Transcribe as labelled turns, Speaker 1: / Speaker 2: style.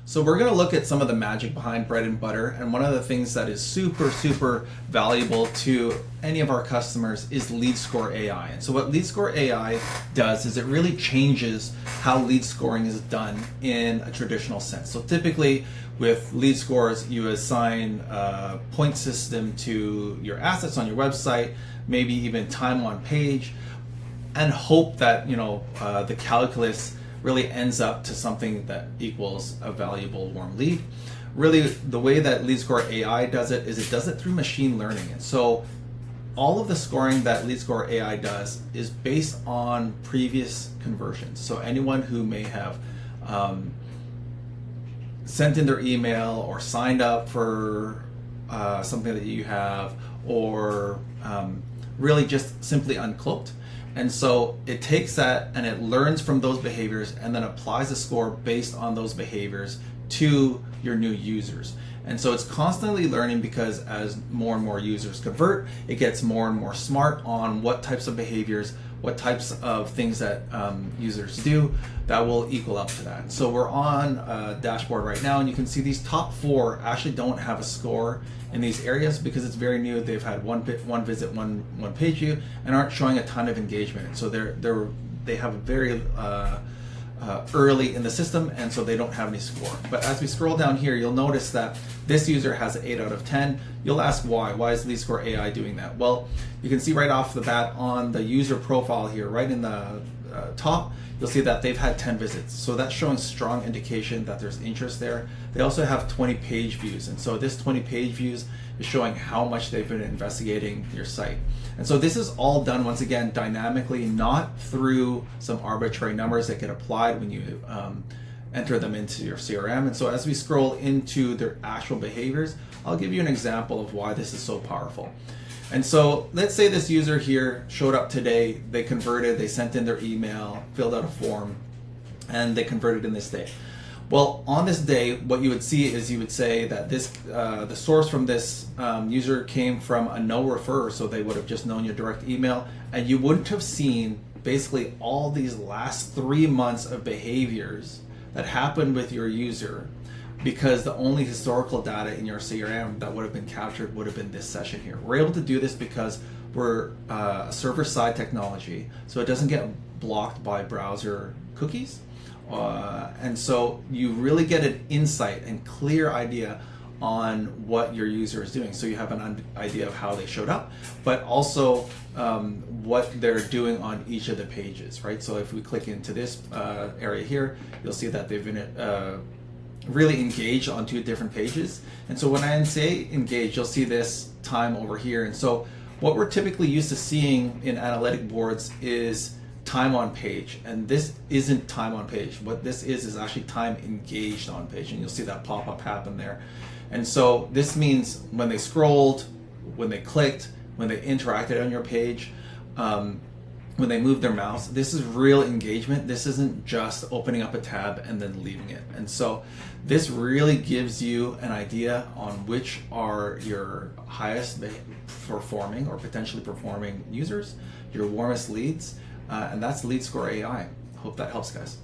Speaker 1: So we're going to look at some of the magic behind bread and butter, and one of the things that is super valuable to any of our customers is LeadScore AI. And so what LeadScore AI does is it really changes how lead scoring is done in a traditional sense. So typically with lead scores, you assign a point system to your assets on your website, maybe even time on page, and hope that the calculus really ends up to something that equals a valuable warm lead. Really, the way that LeadScore AI does it is it does it through machine learning. And so all of the scoring that LeadScore AI does is based on previous conversions. So anyone who may have sent in their email or signed up for something that you have, or really just simply uncloaked. And so it takes that and it learns from those behaviors and then applies a score based on those behaviors to your new users. And so it's constantly learning, because as more and more users convert, it gets more and more smart on what types of behaviors, what types of things that users do that will equal up to that. So we're on a dashboard right now, and you can see these top 4 actually don't have a score in these areas because it's very new. They've had one visit, one page view, and aren't showing a ton of engagement. So they have a very early in the system, and so they don't have any score. But as we scroll down here, you'll notice that this user has an 8 out of 10. You'll ask why. Why is LeadScore AI doing that? Well, you can see right off the bat on the user profile here, right in the top, you'll see that they've had 10 visits. So that's showing strong indication that there's interest there. They also have 20 page views. And so this 20 page views is showing how much they've been investigating your site. And so this is all done, once again, dynamically, not through some arbitrary numbers that get applied when you enter them into your CRM. And so as we scroll into their actual behaviors, I'll give you an example of why this is so powerful. And so let's say this user here showed up today, they converted, they sent in their email, filled out a form, and they converted in this day. Well, on this day, what you would see is you would say that this the source from this user came from a no referrer, so they would have just known your direct email, and you wouldn't have seen basically all these last 3 months of behaviors that happened with your user, because the only historical data in your CRM that would have been captured would have been this session here. We're able to do this because we're a server-side technology, so it doesn't get blocked by browser cookies. And so you really get an insight and clear idea on what your user is doing. So you have an idea of how they showed up, but also what they're doing on each of the pages, right? So if we click into this area here, you'll see that they've been really engaged on 2 different pages. And so when I say engaged, you'll see this time over here. And so what we're typically used to seeing in analytic boards is time on page, and this isn't time on page. What this is actually time engaged on page, and you'll see that pop-up happen there. And so this means when they scrolled, when they clicked, when they interacted on your page, when they move their mouse, this is real engagement. This isn't just opening up a tab and then leaving it. And so this really gives you an idea on which are your highest performing or potentially performing users, your warmest leads, and that's LeadScore AI. Hope that helps, guys.